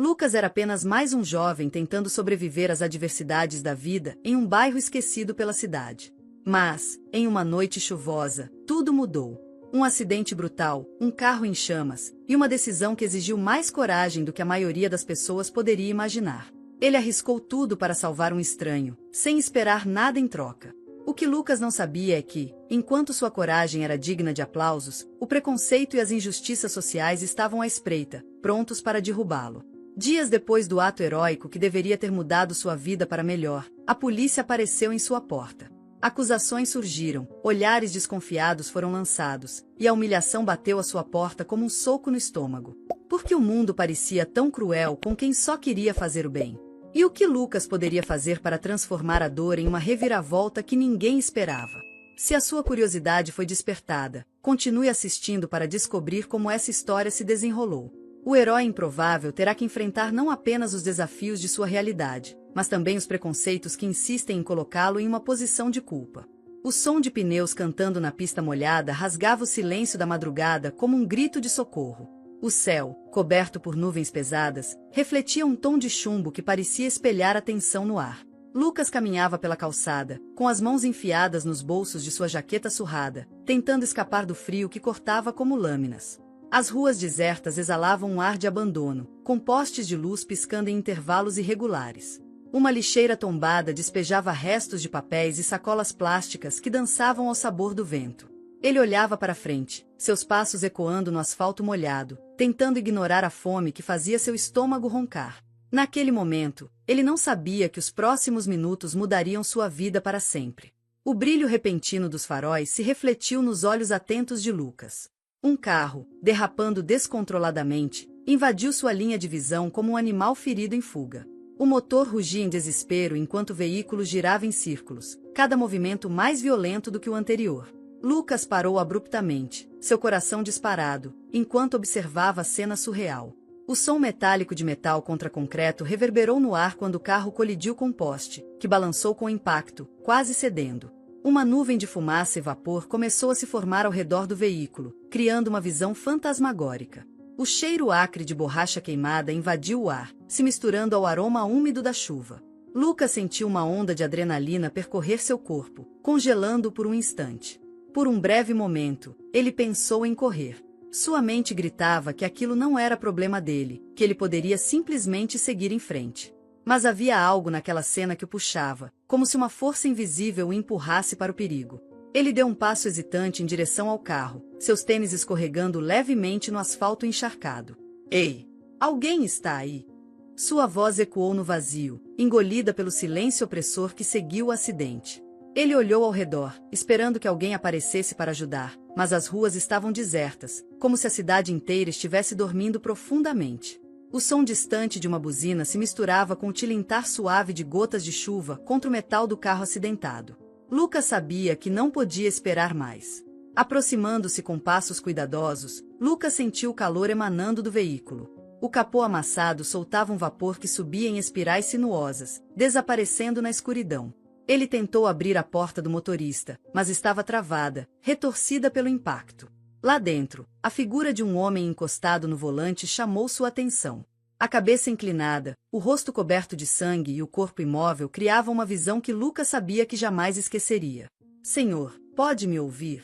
Lucas era apenas mais um jovem tentando sobreviver às adversidades da vida em um bairro esquecido pela cidade. Mas, em uma noite chuvosa, tudo mudou. Um acidente brutal, um carro em chamas, e uma decisão que exigiu mais coragem do que a maioria das pessoas poderia imaginar. Ele arriscou tudo para salvar um estranho, sem esperar nada em troca. O que Lucas não sabia é que, enquanto sua coragem era digna de aplausos, o preconceito e as injustiças sociais estavam à espreita, prontos para derrubá-lo. Dias depois do ato heróico que deveria ter mudado sua vida para melhor, a polícia apareceu em sua porta. Acusações surgiram, olhares desconfiados foram lançados, e a humilhação bateu à sua porta como um soco no estômago. Porque o mundo parecia tão cruel com quem só queria fazer o bem. E o que Lucas poderia fazer para transformar a dor em uma reviravolta que ninguém esperava? Se a sua curiosidade foi despertada, continue assistindo para descobrir como essa história se desenrolou. O herói improvável terá que enfrentar não apenas os desafios de sua realidade, mas também os preconceitos que insistem em colocá-lo em uma posição de culpa. O som de pneus cantando na pista molhada rasgava o silêncio da madrugada como um grito de socorro. O céu, coberto por nuvens pesadas, refletia um tom de chumbo que parecia espelhar a tensão no ar. Lucas caminhava pela calçada, com as mãos enfiadas nos bolsos de sua jaqueta surrada, tentando escapar do frio que cortava como lâminas. As ruas desertas exalavam um ar de abandono, com postes de luz piscando em intervalos irregulares. Uma lixeira tombada despejava restos de papéis e sacolas plásticas que dançavam ao sabor do vento. Ele olhava para frente, seus passos ecoando no asfalto molhado, tentando ignorar a fome que fazia seu estômago roncar. Naquele momento, ele não sabia que os próximos minutos mudariam sua vida para sempre. O brilho repentino dos faróis se refletiu nos olhos atentos de Lucas. Um carro, derrapando descontroladamente, invadiu sua linha de visão como um animal ferido em fuga. O motor rugia em desespero enquanto o veículo girava em círculos, cada movimento mais violento do que o anterior. Lucas parou abruptamente, seu coração disparado, enquanto observava a cena surreal. O som metálico de metal contra concreto reverberou no ar quando o carro colidiu com um poste, que balançou com impacto, quase cedendo. Uma nuvem de fumaça e vapor começou a se formar ao redor do veículo, criando uma visão fantasmagórica. O cheiro acre de borracha queimada invadiu o ar, se misturando ao aroma úmido da chuva. Lucas sentiu uma onda de adrenalina percorrer seu corpo, congelando-o por um instante. Por um breve momento, ele pensou em correr. Sua mente gritava que aquilo não era problema dele, que ele poderia simplesmente seguir em frente. Mas havia algo naquela cena que o puxava, como se uma força invisível o empurrasse para o perigo. Ele deu um passo hesitante em direção ao carro, seus tênis escorregando levemente no asfalto encharcado. Ei! Alguém está aí! Sua voz ecoou no vazio, engolida pelo silêncio opressor que seguiu o acidente. Ele olhou ao redor, esperando que alguém aparecesse para ajudar, mas as ruas estavam desertas, como se a cidade inteira estivesse dormindo profundamente. O som distante de uma buzina se misturava com o tilintar suave de gotas de chuva contra o metal do carro acidentado. Lucas sabia que não podia esperar mais. Aproximando-se com passos cuidadosos, Lucas sentiu o calor emanando do veículo. O capô amassado soltava um vapor que subia em espirais sinuosas, desaparecendo na escuridão. Ele tentou abrir a porta do motorista, mas estava travada, retorcida pelo impacto. Lá dentro, a figura de um homem encostado no volante chamou sua atenção. A cabeça inclinada, o rosto coberto de sangue e o corpo imóvel criavam uma visão que Lucas sabia que jamais esqueceria. Senhor, pode me ouvir?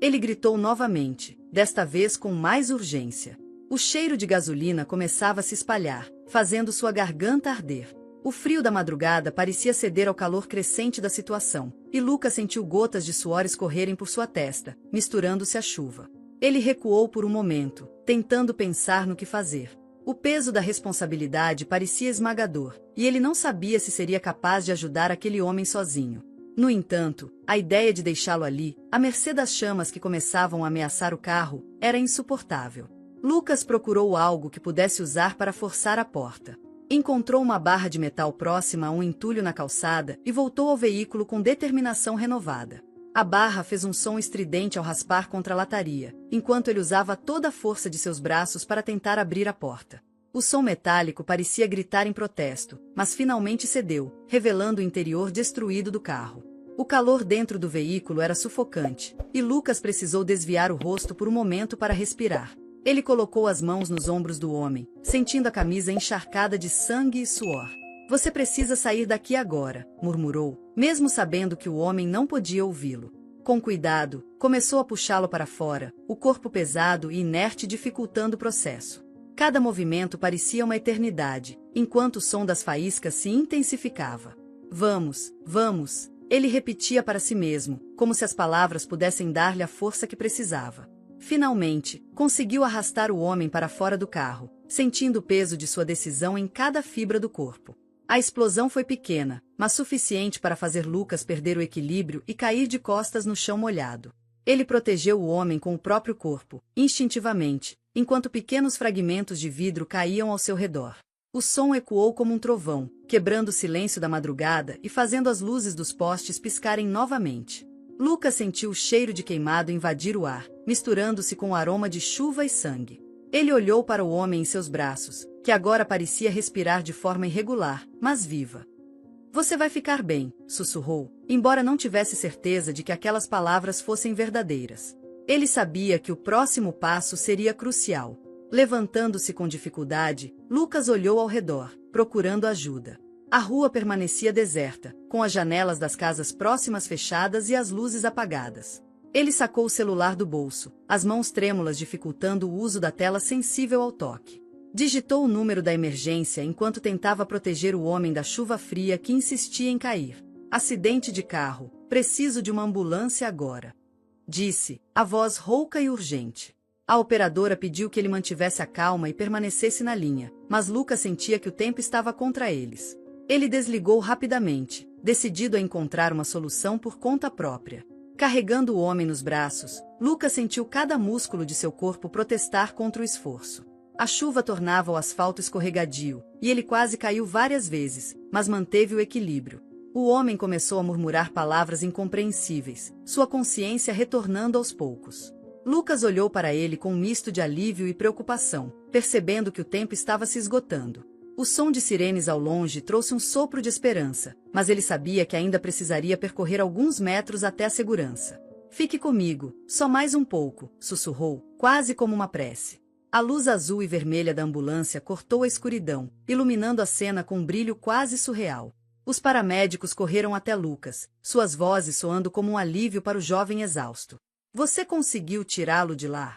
Ele gritou novamente, desta vez com mais urgência. O cheiro de gasolina começava a se espalhar, fazendo sua garganta arder. O frio da madrugada parecia ceder ao calor crescente da situação, e Lucas sentiu gotas de suor escorrerem por sua testa, misturando-se à chuva. Ele recuou por um momento, tentando pensar no que fazer. O peso da responsabilidade parecia esmagador, e ele não sabia se seria capaz de ajudar aquele homem sozinho. No entanto, a ideia de deixá-lo ali, à mercê das chamas que começavam a ameaçar o carro, era insuportável. Lucas procurou algo que pudesse usar para forçar a porta. Encontrou uma barra de metal próxima a um entulho na calçada e voltou ao veículo com determinação renovada. A barra fez um som estridente ao raspar contra a lataria, enquanto ele usava toda a força de seus braços para tentar abrir a porta. O som metálico parecia gritar em protesto, mas finalmente cedeu, revelando o interior destruído do carro. O calor dentro do veículo era sufocante, e Lucas precisou desviar o rosto por um momento para respirar. Ele colocou as mãos nos ombros do homem, sentindo a camisa encharcada de sangue e suor. Você precisa sair daqui agora, murmurou, mesmo sabendo que o homem não podia ouvi-lo. Com cuidado, começou a puxá-lo para fora, o corpo pesado e inerte dificultando o processo. Cada movimento parecia uma eternidade, enquanto o som das faíscas se intensificava. Vamos, vamos, ele repetia para si mesmo, como se as palavras pudessem dar-lhe a força que precisava. Finalmente, conseguiu arrastar o homem para fora do carro, sentindo o peso de sua decisão em cada fibra do corpo. A explosão foi pequena, mas suficiente para fazer Lucas perder o equilíbrio e cair de costas no chão molhado. Ele protegeu o homem com o próprio corpo, instintivamente, enquanto pequenos fragmentos de vidro caíam ao seu redor. O som ecoou como um trovão, quebrando o silêncio da madrugada e fazendo as luzes dos postes piscarem novamente. Lucas sentiu o cheiro de queimado invadir o ar, misturando-se com o aroma de chuva e sangue. Ele olhou para o homem em seus braços, que agora parecia respirar de forma irregular, mas viva. Você vai ficar bem, sussurrou, embora não tivesse certeza de que aquelas palavras fossem verdadeiras. Ele sabia que o próximo passo seria crucial. Levantando-se com dificuldade, Lucas olhou ao redor, procurando ajuda. A rua permanecia deserta, com as janelas das casas próximas fechadas e as luzes apagadas. Ele sacou o celular do bolso, as mãos trêmulas dificultando o uso da tela sensível ao toque. Digitou o número da emergência enquanto tentava proteger o homem da chuva fria que insistia em cair. Acidente de carro, preciso de uma ambulância agora. Disse, a voz rouca e urgente. A operadora pediu que ele mantivesse a calma e permanecesse na linha, mas Lucas sentia que o tempo estava contra eles. Ele desligou rapidamente, decidido a encontrar uma solução por conta própria. Carregando o homem nos braços, Lucas sentiu cada músculo de seu corpo protestar contra o esforço. A chuva tornava o asfalto escorregadio, e ele quase caiu várias vezes, mas manteve o equilíbrio. O homem começou a murmurar palavras incompreensíveis, sua consciência retornando aos poucos. Lucas olhou para ele com um misto de alívio e preocupação, percebendo que o tempo estava se esgotando. O som de sirenes ao longe trouxe um sopro de esperança, mas ele sabia que ainda precisaria percorrer alguns metros até a segurança. Fique comigo, só mais um pouco, sussurrou, quase como uma prece. A luz azul e vermelha da ambulância cortou a escuridão, iluminando a cena com um brilho quase surreal. Os paramédicos correram até Lucas, suas vozes soando como um alívio para o jovem exausto. Você conseguiu tirá-lo de lá?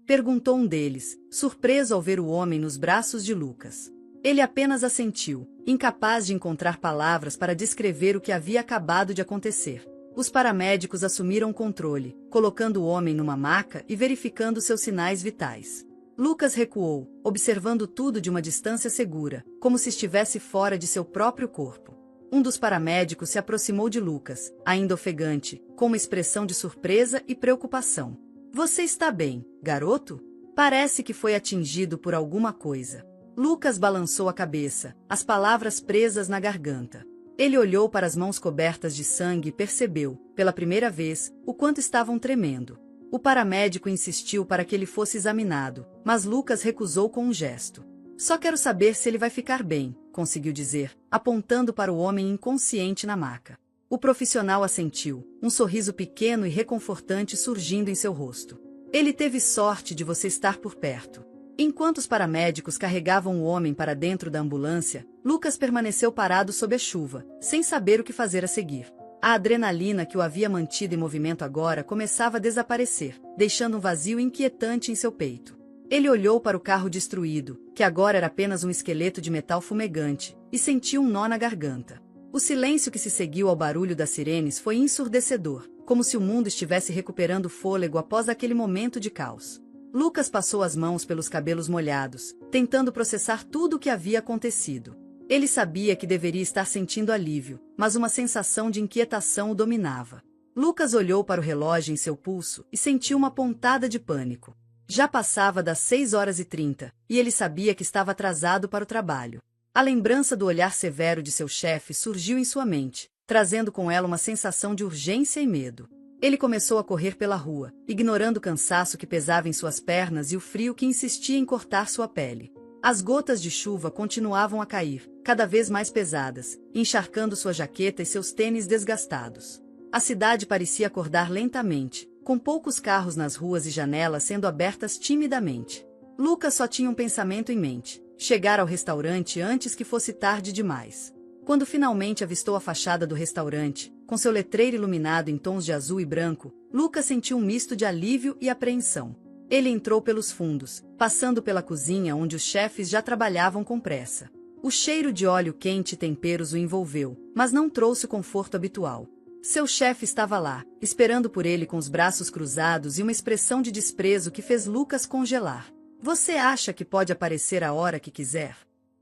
Perguntou um deles, surpreso ao ver o homem nos braços de Lucas. Ele apenas assentiu, incapaz de encontrar palavras para descrever o que havia acabado de acontecer. Os paramédicos assumiram o controle, colocando o homem numa maca e verificando seus sinais vitais. Lucas recuou, observando tudo de uma distância segura, como se estivesse fora de seu próprio corpo. Um dos paramédicos se aproximou de Lucas, ainda ofegante, com uma expressão de surpresa e preocupação. Você está bem, garoto? Parece que foi atingido por alguma coisa. Lucas balançou a cabeça, as palavras presas na garganta. Ele olhou para as mãos cobertas de sangue e percebeu, pela primeira vez, o quanto estavam tremendo. O paramédico insistiu para que ele fosse examinado, mas Lucas recusou com um gesto. Só quero saber se ele vai ficar bem, conseguiu dizer, apontando para o homem inconsciente na maca. O profissional assentiu, um sorriso pequeno e reconfortante surgindo em seu rosto. Ele teve sorte de você estar por perto. Enquanto os paramédicos carregavam o homem para dentro da ambulância, Lucas permaneceu parado sob a chuva, sem saber o que fazer a seguir. A adrenalina que o havia mantido em movimento agora começava a desaparecer, deixando um vazio inquietante em seu peito. Ele olhou para o carro destruído, que agora era apenas um esqueleto de metal fumegante, e sentiu um nó na garganta. O silêncio que se seguiu ao barulho das sirenes foi ensurdecedor, como se o mundo estivesse recuperando fôlego após aquele momento de caos. Lucas passou as mãos pelos cabelos molhados, tentando processar tudo o que havia acontecido. Ele sabia que deveria estar sentindo alívio, mas uma sensação de inquietação o dominava. Lucas olhou para o relógio em seu pulso e sentiu uma pontada de pânico. Já passava das 6h30, e ele sabia que estava atrasado para o trabalho. A lembrança do olhar severo de seu chefe surgiu em sua mente, trazendo com ela uma sensação de urgência e medo. Ele começou a correr pela rua, ignorando o cansaço que pesava em suas pernas e o frio que insistia em cortar sua pele. As gotas de chuva continuavam a cair, cada vez mais pesadas, encharcando sua jaqueta e seus tênis desgastados. A cidade parecia acordar lentamente, com poucos carros nas ruas e janelas sendo abertas timidamente. Lucas só tinha um pensamento em mente: chegar ao restaurante antes que fosse tarde demais. Quando finalmente avistou a fachada do restaurante, com seu letreiro iluminado em tons de azul e branco, Lucas sentiu um misto de alívio e apreensão. Ele entrou pelos fundos, passando pela cozinha onde os chefes já trabalhavam com pressa. O cheiro de óleo quente e temperos o envolveu, mas não trouxe o conforto habitual. Seu chefe estava lá, esperando por ele com os braços cruzados e uma expressão de desprezo que fez Lucas congelar. Você acha que pode aparecer a hora que quiser?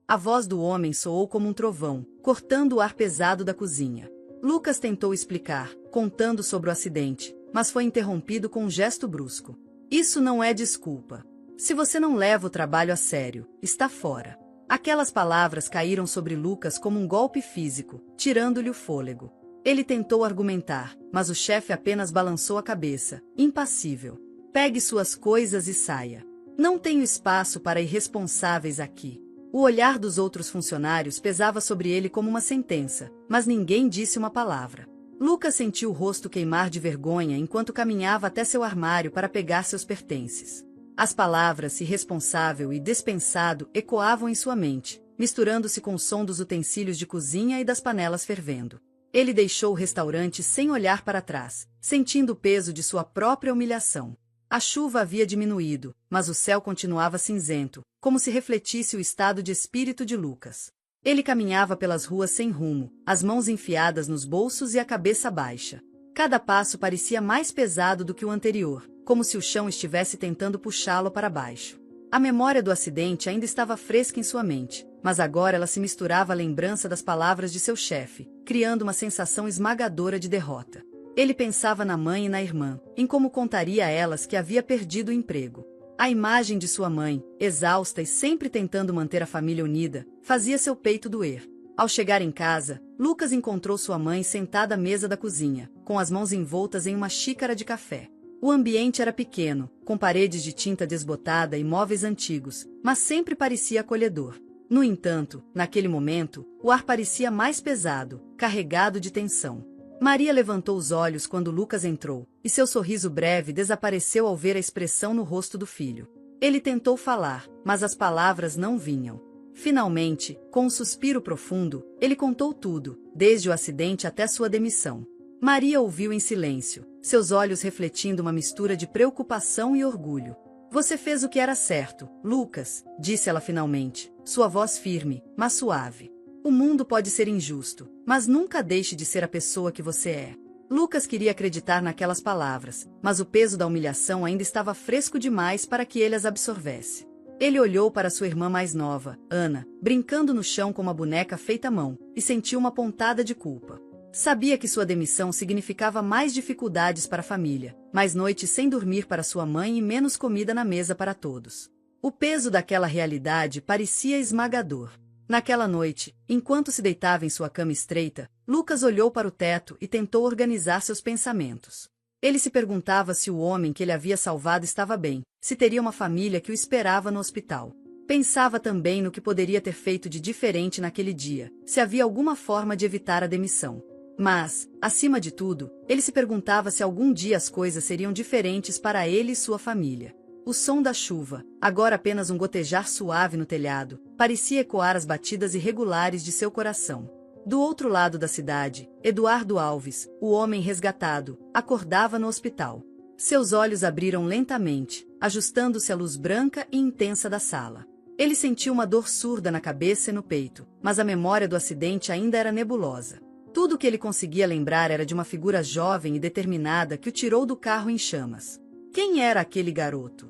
A voz do homem soou como um trovão, cortando o ar pesado da cozinha. Lucas tentou explicar, contando sobre o acidente, mas foi interrompido com um gesto brusco. Isso não é desculpa. Se você não leva o trabalho a sério, está fora. Aquelas palavras caíram sobre Lucas como um golpe físico, tirando-lhe o fôlego. Ele tentou argumentar, mas o chefe apenas balançou a cabeça, impassível. Pegue suas coisas e saia. Não tenho espaço para irresponsáveis aqui. O olhar dos outros funcionários pesava sobre ele como uma sentença, mas ninguém disse uma palavra. Lucas sentiu o rosto queimar de vergonha enquanto caminhava até seu armário para pegar seus pertences. As palavras irresponsável e dispensado ecoavam em sua mente, misturando-se com o som dos utensílios de cozinha e das panelas fervendo. Ele deixou o restaurante sem olhar para trás, sentindo o peso de sua própria humilhação. A chuva havia diminuído, mas o céu continuava cinzento, como se refletisse o estado de espírito de Lucas. Ele caminhava pelas ruas sem rumo, as mãos enfiadas nos bolsos e a cabeça baixa. Cada passo parecia mais pesado do que o anterior, como se o chão estivesse tentando puxá-lo para baixo. A memória do acidente ainda estava fresca em sua mente, mas agora ela se misturava à lembrança das palavras de seu chefe, criando uma sensação esmagadora de derrota. Ele pensava na mãe e na irmã, em como contaria a elas que havia perdido o emprego. A imagem de sua mãe, exausta e sempre tentando manter a família unida, fazia seu peito doer. Ao chegar em casa, Lucas encontrou sua mãe sentada à mesa da cozinha, com as mãos envoltas em uma xícara de café. O ambiente era pequeno, com paredes de tinta desbotada e móveis antigos, mas sempre parecia acolhedor. No entanto, naquele momento, o ar parecia mais pesado, carregado de tensão. Maria levantou os olhos quando Lucas entrou, e seu sorriso breve desapareceu ao ver a expressão no rosto do filho. Ele tentou falar, mas as palavras não vinham. Finalmente, com um suspiro profundo, ele contou tudo, desde o acidente até sua demissão. Maria ouviu em silêncio, seus olhos refletindo uma mistura de preocupação e orgulho. Você fez o que era certo, Lucas, disse ela finalmente, sua voz firme, mas suave. O mundo pode ser injusto, mas nunca deixe de ser a pessoa que você é. Lucas queria acreditar naquelas palavras, mas o peso da humilhação ainda estava fresco demais para que ele as absorvesse. Ele olhou para sua irmã mais nova, Ana, brincando no chão com uma boneca feita à mão, e sentiu uma pontada de culpa. Sabia que sua demissão significava mais dificuldades para a família, mais noites sem dormir para sua mãe e menos comida na mesa para todos. O peso daquela realidade parecia esmagador. Naquela noite, enquanto se deitava em sua cama estreita, Lucas olhou para o teto e tentou organizar seus pensamentos. Ele se perguntava se o homem que ele havia salvado estava bem, se teria uma família que o esperava no hospital. Pensava também no que poderia ter feito de diferente naquele dia, se havia alguma forma de evitar a demissão. Mas, acima de tudo, ele se perguntava se algum dia as coisas seriam diferentes para ele e sua família. O som da chuva, agora apenas um gotejar suave no telhado, parecia ecoar as batidas irregulares de seu coração. Do outro lado da cidade, Eduardo Alves, o homem resgatado, acordava no hospital. Seus olhos abriram lentamente, ajustando-se à luz branca e intensa da sala. Ele sentiu uma dor surda na cabeça e no peito, mas a memória do acidente ainda era nebulosa. Tudo o que ele conseguia lembrar era de uma figura jovem e determinada que o tirou do carro em chamas. Quem era aquele garoto?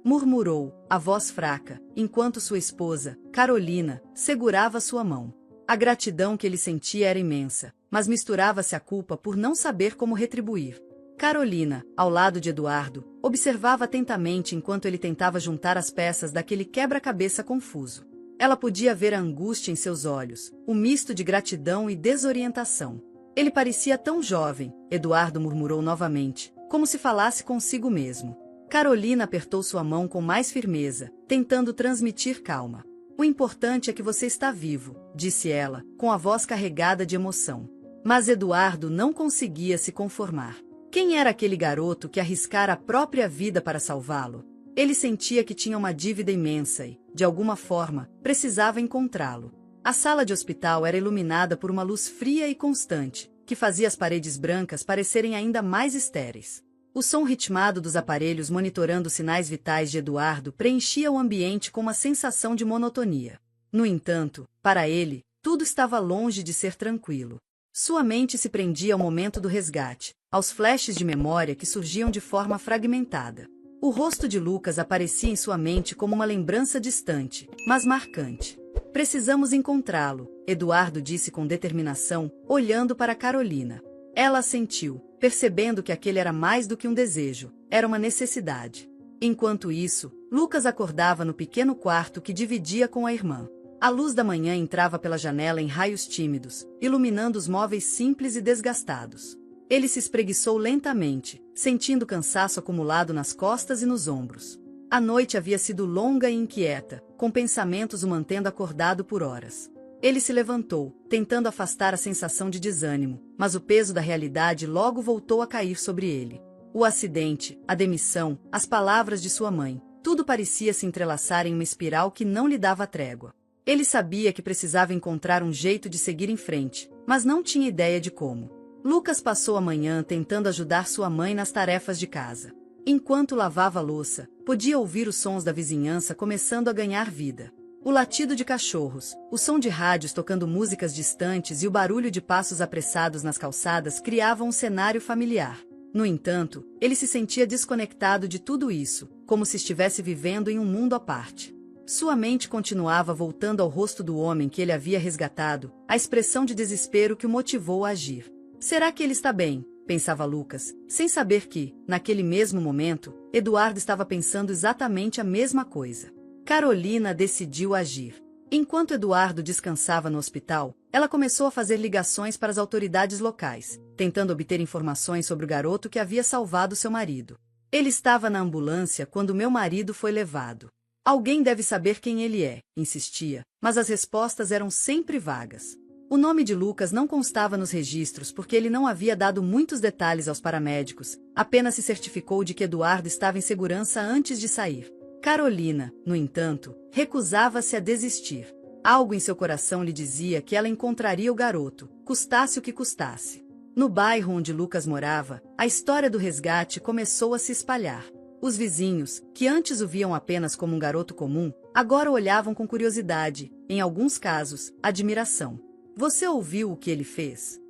Murmurou, a voz fraca, enquanto sua esposa, Carolina, segurava sua mão. A gratidão que ele sentia era imensa, mas misturava-se à culpa por não saber como retribuir. Carolina, ao lado de Eduardo, observava atentamente enquanto ele tentava juntar as peças daquele quebra-cabeça confuso. Ela podia ver a angústia em seus olhos, o misto de gratidão e desorientação. Ele parecia tão jovem, Eduardo murmurou novamente, como se falasse consigo mesmo. Carolina apertou sua mão com mais firmeza, tentando transmitir calma. O importante é que você está vivo, disse ela, com a voz carregada de emoção. Mas Eduardo não conseguia se conformar. Quem era aquele garoto que arriscara a própria vida para salvá-lo? Ele sentia que tinha uma dívida imensa e, de alguma forma, precisava encontrá-lo. A sala de hospital era iluminada por uma luz fria e constante, que fazia as paredes brancas parecerem ainda mais estéreis. O som ritmado dos aparelhos monitorando os sinais vitais de Eduardo preenchia o ambiente com uma sensação de monotonia. No entanto, para ele, tudo estava longe de ser tranquilo. Sua mente se prendia ao momento do resgate, aos flashes de memória que surgiam de forma fragmentada. O rosto de Lucas aparecia em sua mente como uma lembrança distante, mas marcante. Precisamos encontrá-lo, Eduardo disse com determinação, olhando para Carolina. Ela assentiu, percebendo que aquele era mais do que um desejo, era uma necessidade. Enquanto isso, Lucas acordava no pequeno quarto que dividia com a irmã. A luz da manhã entrava pela janela em raios tímidos, iluminando os móveis simples e desgastados. Ele se espreguiçou lentamente, sentindo cansaço acumulado nas costas e nos ombros. A noite havia sido longa e inquieta, com pensamentos o mantendo acordado por horas. Ele se levantou, tentando afastar a sensação de desânimo, mas o peso da realidade logo voltou a cair sobre ele. O acidente, a demissão, as palavras de sua mãe, tudo parecia se entrelaçar em uma espiral que não lhe dava trégua. Ele sabia que precisava encontrar um jeito de seguir em frente, mas não tinha ideia de como. Lucas passou a manhã tentando ajudar sua mãe nas tarefas de casa. Enquanto lavava a louça, podia ouvir os sons da vizinhança começando a ganhar vida. O latido de cachorros, o som de rádios tocando músicas distantes e o barulho de passos apressados nas calçadas criavam um cenário familiar. No entanto, ele se sentia desconectado de tudo isso, como se estivesse vivendo em um mundo à parte. Sua mente continuava voltando ao rosto do homem que ele havia resgatado, a expressão de desespero que o motivou a agir. Será que ele está bem? Pensava Lucas, sem saber que, naquele mesmo momento, Eduardo estava pensando exatamente a mesma coisa. Carolina decidiu agir. Enquanto Eduardo descansava no hospital, ela começou a fazer ligações para as autoridades locais, tentando obter informações sobre o garoto que havia salvado seu marido. Ele estava na ambulância quando meu marido foi levado. Alguém deve saber quem ele é, insistia, mas as respostas eram sempre vagas. O nome de Lucas não constava nos registros porque ele não havia dado muitos detalhes aos paramédicos, apenas se certificou de que Eduardo estava em segurança antes de sair. Carolina, no entanto, recusava-se a desistir. Algo em seu coração lhe dizia que ela encontraria o garoto, custasse o que custasse. No bairro onde Lucas morava, a história do resgate começou a se espalhar. Os vizinhos, que antes o viam apenas como um garoto comum, agora o olhavam com curiosidade, em alguns casos, admiração. Você ouviu o que ele fez?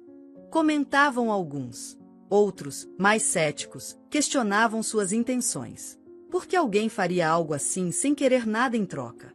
Comentavam alguns. Outros, mais céticos, questionavam suas intenções. Por que alguém faria algo assim sem querer nada em troca?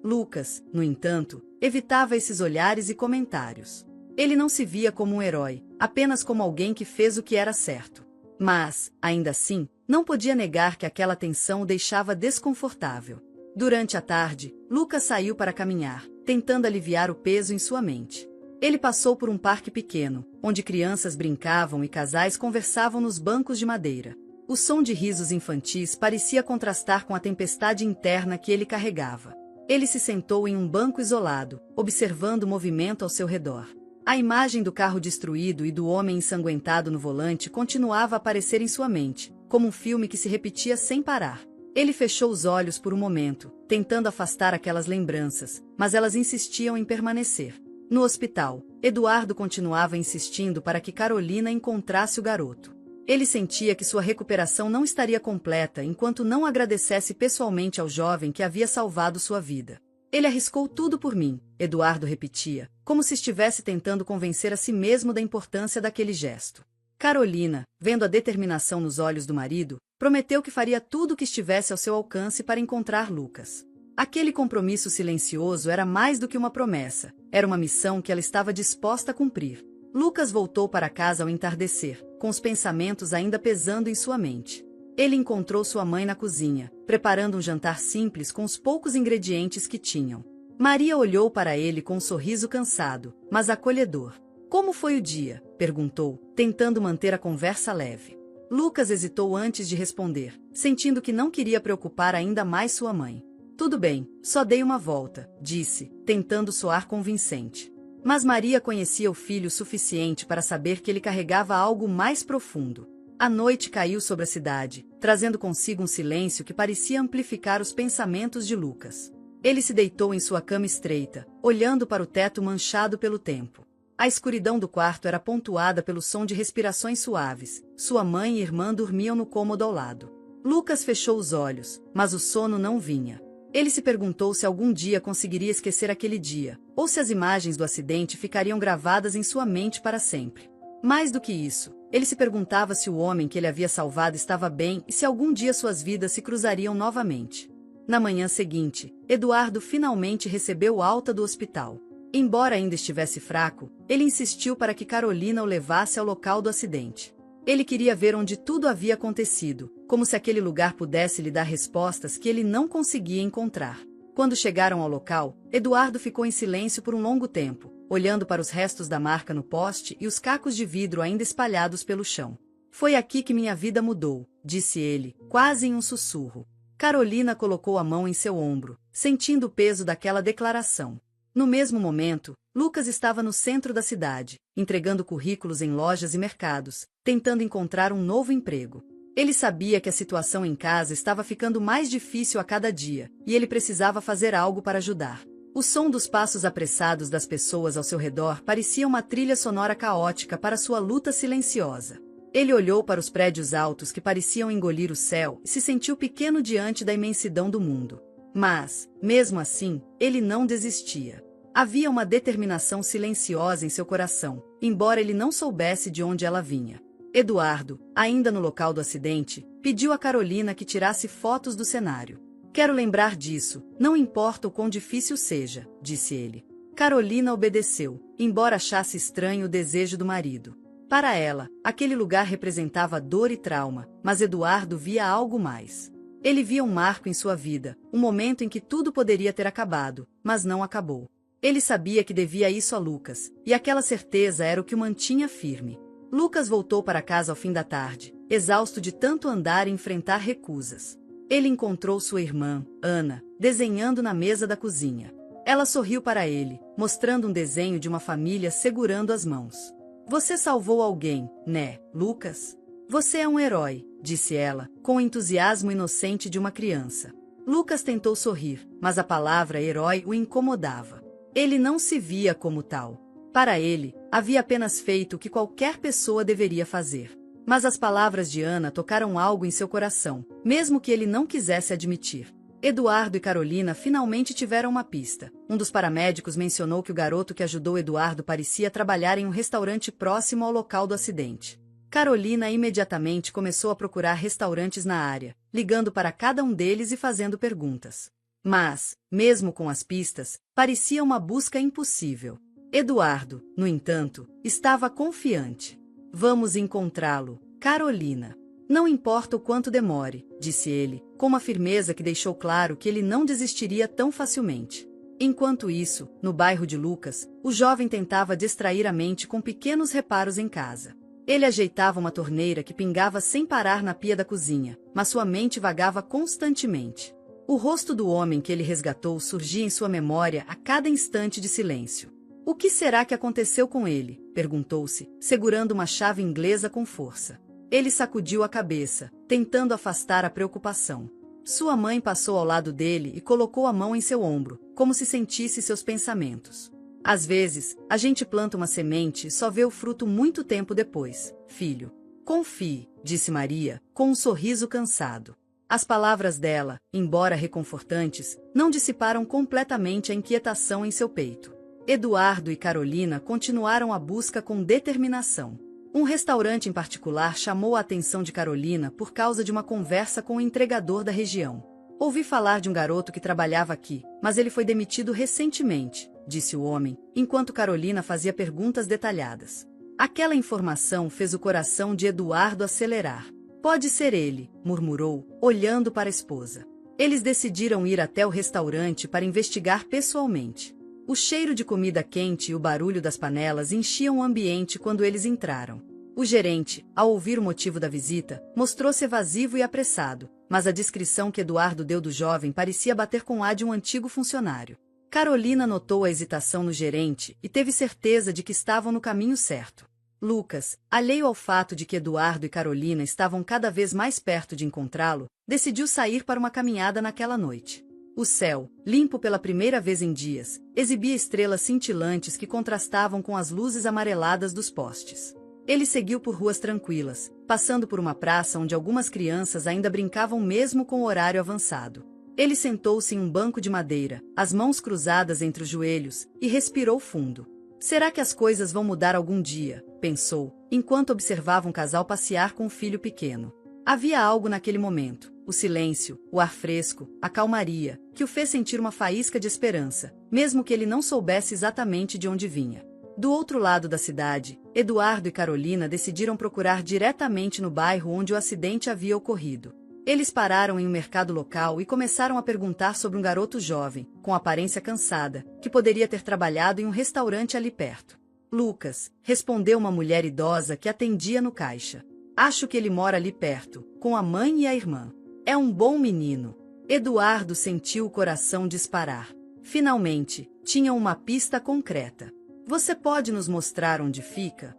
Lucas, no entanto, evitava esses olhares e comentários. Ele não se via como um herói, apenas como alguém que fez o que era certo. Mas, ainda assim, não podia negar que aquela tensão o deixava desconfortável. Durante a tarde, Lucas saiu para caminhar, tentando aliviar o peso em sua mente. Ele passou por um parque pequeno, onde crianças brincavam e casais conversavam nos bancos de madeira. O som de risos infantis parecia contrastar com a tempestade interna que ele carregava. Ele se sentou em um banco isolado, observando o movimento ao seu redor. A imagem do carro destruído e do homem ensanguentado no volante continuava a aparecer em sua mente, como um filme que se repetia sem parar. Ele fechou os olhos por um momento, tentando afastar aquelas lembranças, mas elas insistiam em permanecer. No hospital, Eduardo continuava insistindo para que Carolina encontrasse o garoto. Ele sentia que sua recuperação não estaria completa enquanto não agradecesse pessoalmente ao jovem que havia salvado sua vida. Ele arriscou tudo por mim, Eduardo repetia, como se estivesse tentando convencer a si mesmo da importância daquele gesto. Carolina, vendo a determinação nos olhos do marido, prometeu que faria tudo o que estivesse ao seu alcance para encontrar Lucas. Aquele compromisso silencioso era mais do que uma promessa, era uma missão que ela estava disposta a cumprir. Lucas voltou para casa ao entardecer, com os pensamentos ainda pesando em sua mente. Ele encontrou sua mãe na cozinha, preparando um jantar simples com os poucos ingredientes que tinham. Maria olhou para ele com um sorriso cansado, mas acolhedor. Como foi o dia? Perguntou, tentando manter a conversa leve. Lucas hesitou antes de responder, sentindo que não queria preocupar ainda mais sua mãe. Tudo bem, só dei uma volta, disse, tentando soar convincente. Mas Maria conhecia o filho o suficiente para saber que ele carregava algo mais profundo. A noite caiu sobre a cidade, trazendo consigo um silêncio que parecia amplificar os pensamentos de Lucas. Ele se deitou em sua cama estreita, olhando para o teto manchado pelo tempo. A escuridão do quarto era pontuada pelo som de respirações suaves. Sua mãe e irmã dormiam no cômodo ao lado. Lucas fechou os olhos, mas o sono não vinha. Ele se perguntou se algum dia conseguiria esquecer aquele dia, ou se as imagens do acidente ficariam gravadas em sua mente para sempre. Mais do que isso, ele se perguntava se o homem que ele havia salvado estava bem e se algum dia suas vidas se cruzariam novamente. Na manhã seguinte, Eduardo finalmente recebeu alta do hospital. Embora ainda estivesse fraco, ele insistiu para que Carolina o levasse ao local do acidente. Ele queria ver onde tudo havia acontecido, como se aquele lugar pudesse lhe dar respostas que ele não conseguia encontrar. Quando chegaram ao local, Eduardo ficou em silêncio por um longo tempo, olhando para os restos da marca no poste e os cacos de vidro ainda espalhados pelo chão. "Foi aqui que minha vida mudou", disse ele, quase em um sussurro. Carolina colocou a mão em seu ombro, sentindo o peso daquela declaração. No mesmo momento, Lucas estava no centro da cidade, entregando currículos em lojas e mercados, tentando encontrar um novo emprego. Ele sabia que a situação em casa estava ficando mais difícil a cada dia, e ele precisava fazer algo para ajudar. O som dos passos apressados das pessoas ao seu redor parecia uma trilha sonora caótica para sua luta silenciosa. Ele olhou para os prédios altos que pareciam engolir o céu e se sentiu pequeno diante da imensidão do mundo. Mas, mesmo assim, ele não desistia. Havia uma determinação silenciosa em seu coração, embora ele não soubesse de onde ela vinha. Eduardo, ainda no local do acidente, pediu a Carolina que tirasse fotos do cenário. "Quero lembrar disso, não importa o quão difícil seja", disse ele. Carolina obedeceu, embora achasse estranho o desejo do marido. Para ela, aquele lugar representava dor e trauma, mas Eduardo via algo mais. Ele via um marco em sua vida, um momento em que tudo poderia ter acabado, mas não acabou. Ele sabia que devia isso a Lucas, e aquela certeza era o que o mantinha firme. Lucas voltou para casa ao fim da tarde, exausto de tanto andar e enfrentar recusas. Ele encontrou sua irmã, Ana, desenhando na mesa da cozinha. Ela sorriu para ele, mostrando um desenho de uma família segurando as mãos. "Você salvou alguém, né, Lucas? Você é um herói", disse ela, com o entusiasmo inocente de uma criança. Lucas tentou sorrir, mas a palavra herói o incomodava. Ele não se via como tal. Para ele, havia apenas feito o que qualquer pessoa deveria fazer. Mas as palavras de Ana tocaram algo em seu coração, mesmo que ele não quisesse admitir. Eduardo e Carolina finalmente tiveram uma pista. Um dos paramédicos mencionou que o garoto que ajudou Eduardo parecia trabalhar em um restaurante próximo ao local do acidente. Carolina imediatamente começou a procurar restaurantes na área, ligando para cada um deles e fazendo perguntas. Mas, mesmo com as pistas, parecia uma busca impossível. Eduardo, no entanto, estava confiante. "Vamos encontrá-lo, Carolina. Não importa o quanto demore", disse ele, com uma firmeza que deixou claro que ele não desistiria tão facilmente. Enquanto isso, no bairro de Lucas, o jovem tentava distrair a mente com pequenos reparos em casa. Ele ajeitava uma torneira que pingava sem parar na pia da cozinha, mas sua mente vagava constantemente. O rosto do homem que ele resgatou surgia em sua memória a cada instante de silêncio. "O que será que aconteceu com ele?", perguntou-se, segurando uma chave inglesa com força. Ele sacudiu a cabeça, tentando afastar a preocupação. Sua mãe passou ao lado dele e colocou a mão em seu ombro, como se sentisse seus pensamentos. "Às vezes, a gente planta uma semente e só vê o fruto muito tempo depois, filho. Confie", disse Maria, com um sorriso cansado. As palavras dela, embora reconfortantes, não dissiparam completamente a inquietação em seu peito. Eduardo e Carolina continuaram a busca com determinação. Um restaurante em particular chamou a atenção de Carolina por causa de uma conversa com o entregador da região. "Ouvi falar de um garoto que trabalhava aqui, mas ele foi demitido recentemente", disse o homem, enquanto Carolina fazia perguntas detalhadas. Aquela informação fez o coração de Eduardo acelerar. "Pode ser ele", murmurou, olhando para a esposa. Eles decidiram ir até o restaurante para investigar pessoalmente. O cheiro de comida quente e o barulho das panelas enchiam o ambiente quando eles entraram. O gerente, ao ouvir o motivo da visita, mostrou-se evasivo e apressado, mas a descrição que Eduardo deu do jovem parecia bater com a de um antigo funcionário. Carolina notou a hesitação no gerente e teve certeza de que estavam no caminho certo. Lucas, alheio ao fato de que Eduardo e Carolina estavam cada vez mais perto de encontrá-lo, decidiu sair para uma caminhada naquela noite. O céu, limpo pela primeira vez em dias, exibia estrelas cintilantes que contrastavam com as luzes amareladas dos postes. Ele seguiu por ruas tranquilas, passando por uma praça onde algumas crianças ainda brincavam mesmo com o horário avançado. Ele sentou-se em um banco de madeira, as mãos cruzadas entre os joelhos, e respirou fundo. Será que as coisas vão mudar algum dia? Pensou, enquanto observava um casal passear com um filho pequeno. Havia algo naquele momento, o silêncio, o ar fresco, a calmaria, que o fez sentir uma faísca de esperança, mesmo que ele não soubesse exatamente de onde vinha. Do outro lado da cidade, Eduardo e Carolina decidiram procurar diretamente no bairro onde o acidente havia ocorrido. Eles pararam em um mercado local e começaram a perguntar sobre um garoto jovem, com aparência cansada, que poderia ter trabalhado em um restaurante ali perto. Lucas, respondeu uma mulher idosa que atendia no caixa. Acho que ele mora ali perto, com a mãe e a irmã. É um bom menino. Eduardo sentiu o coração disparar. Finalmente, tinha uma pista concreta. Você pode nos mostrar onde fica?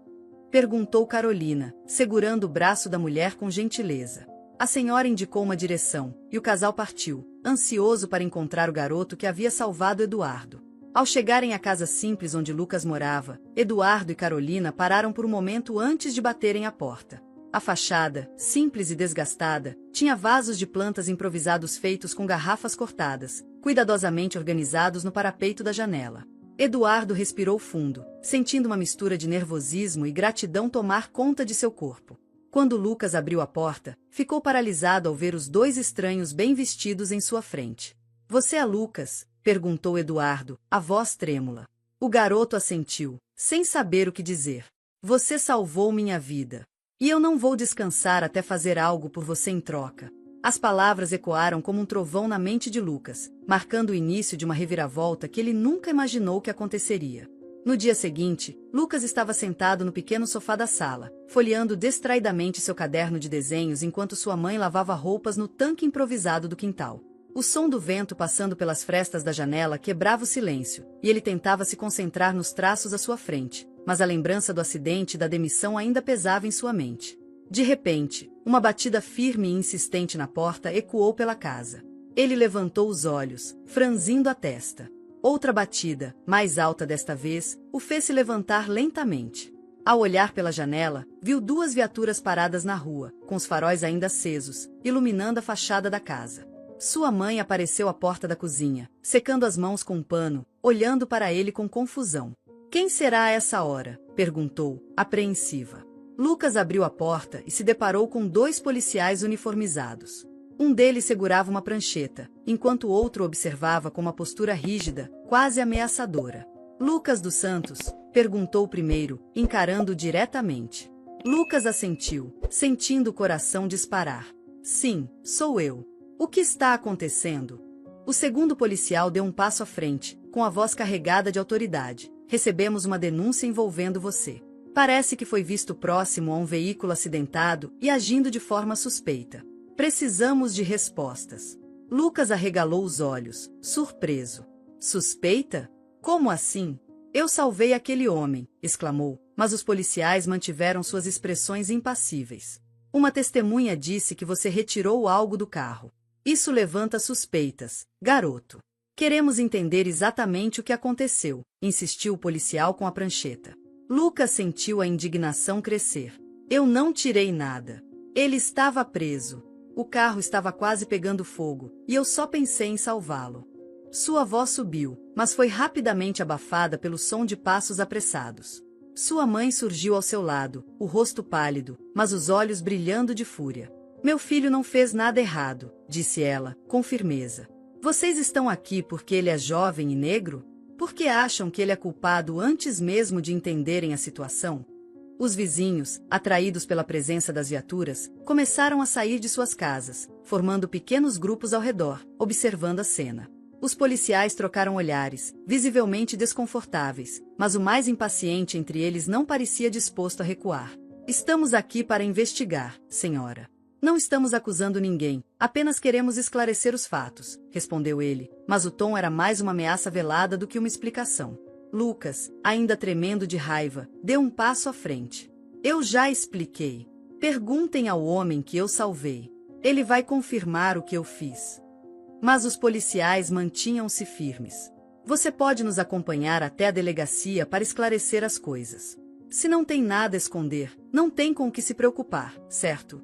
Perguntou Carolina, segurando o braço da mulher com gentileza. A senhora indicou uma direção, e o casal partiu, ansioso para encontrar o garoto que havia salvado Eduardo. Ao chegarem à casa simples onde Lucas morava, Eduardo e Carolina pararam por um momento antes de baterem à porta. A fachada, simples e desgastada, tinha vasos de plantas improvisados feitos com garrafas cortadas, cuidadosamente organizados no parapeito da janela. Eduardo respirou fundo, sentindo uma mistura de nervosismo e gratidão tomar conta de seu corpo. Quando Lucas abriu a porta, ficou paralisado ao ver os dois estranhos bem vestidos em sua frente. — Você é Lucas? Perguntou Eduardo, a voz trêmula. O garoto assentiu, sem saber o que dizer. — Você salvou minha vida. E eu não vou descansar até fazer algo por você em troca. As palavras ecoaram como um trovão na mente de Lucas, marcando o início de uma reviravolta que ele nunca imaginou que aconteceria. No dia seguinte, Lucas estava sentado no pequeno sofá da sala, folheando distraidamente seu caderno de desenhos enquanto sua mãe lavava roupas no tanque improvisado do quintal. O som do vento passando pelas frestas da janela quebrava o silêncio, e ele tentava se concentrar nos traços à sua frente, mas a lembrança do acidente e da demissão ainda pesava em sua mente. De repente, uma batida firme e insistente na porta ecoou pela casa. Ele levantou os olhos, franzindo a testa. Outra batida, mais alta desta vez, o fez se levantar lentamente. Ao olhar pela janela, viu duas viaturas paradas na rua, com os faróis ainda acesos, iluminando a fachada da casa. Sua mãe apareceu à porta da cozinha, secando as mãos com um pano, olhando para ele com confusão. — Quem será a essa hora? Perguntou, apreensiva. Lucas abriu a porta e se deparou com dois policiais uniformizados. Um deles segurava uma prancheta, enquanto o outro observava com uma postura rígida, quase ameaçadora. — Lucas dos Santos? Perguntou o primeiro, encarando-o diretamente. Lucas assentiu, sentindo o coração disparar. — Sim, sou eu. O que está acontecendo? O segundo policial deu um passo à frente, com a voz carregada de autoridade. — Recebemos uma denúncia envolvendo você. Parece que foi visto próximo a um veículo acidentado e agindo de forma suspeita. Precisamos de respostas. Lucas arregalou os olhos, surpreso. Suspeita? Como assim? Eu salvei aquele homem, exclamou, mas os policiais mantiveram suas expressões impassíveis. Uma testemunha disse que você retirou algo do carro. Isso levanta suspeitas, garoto. Queremos entender exatamente o que aconteceu, insistiu o policial com a prancheta. Lucas sentiu a indignação crescer. Eu não tirei nada. Ele estava preso. O carro estava quase pegando fogo, e eu só pensei em salvá-lo. Sua voz subiu, mas foi rapidamente abafada pelo som de passos apressados. Sua mãe surgiu ao seu lado, o rosto pálido, mas os olhos brilhando de fúria. Meu filho não fez nada errado, disse ela, com firmeza. Vocês estão aqui porque ele é jovem e negro? Por que acham que ele é culpado antes mesmo de entenderem a situação? Os vizinhos, atraídos pela presença das viaturas, começaram a sair de suas casas, formando pequenos grupos ao redor, observando a cena. Os policiais trocaram olhares, visivelmente desconfortáveis, mas o mais impaciente entre eles não parecia disposto a recuar. Estamos aqui para investigar, senhora. Não estamos acusando ninguém, apenas queremos esclarecer os fatos, respondeu ele, mas o tom era mais uma ameaça velada do que uma explicação. Lucas, ainda tremendo de raiva, deu um passo à frente. Eu já expliquei. Perguntem ao homem que eu salvei. Ele vai confirmar o que eu fiz. Mas os policiais mantinham-se firmes. Você pode nos acompanhar até a delegacia para esclarecer as coisas. Se não tem nada a esconder, não tem com o que se preocupar, certo?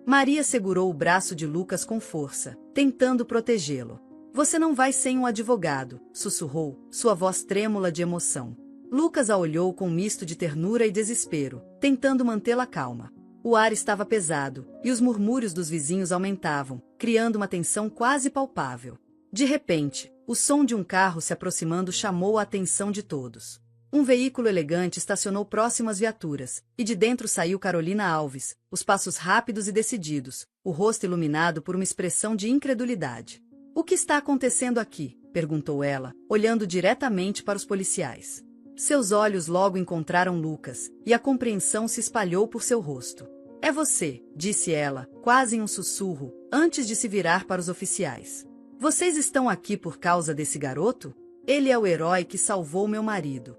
Maria segurou o braço de Lucas com força, tentando protegê-lo. Você não vai sem um advogado, sussurrou, sua voz trêmula de emoção. Lucas a olhou com um misto de ternura e desespero, tentando mantê-la calma. O ar estava pesado, e os murmúrios dos vizinhos aumentavam, criando uma tensão quase palpável. De repente, o som de um carro se aproximando chamou a atenção de todos. Um veículo elegante estacionou próximo às viaturas, e de dentro saiu Carolina Alves, os passos rápidos e decididos, o rosto iluminado por uma expressão de incredulidade. O que está acontecendo aqui? Perguntou ela, olhando diretamente para os policiais. Seus olhos logo encontraram Lucas, e a compreensão se espalhou por seu rosto. É você, disse ela, quase em um sussurro, antes de se virar para os oficiais. Vocês estão aqui por causa desse garoto? Ele é o herói que salvou meu marido.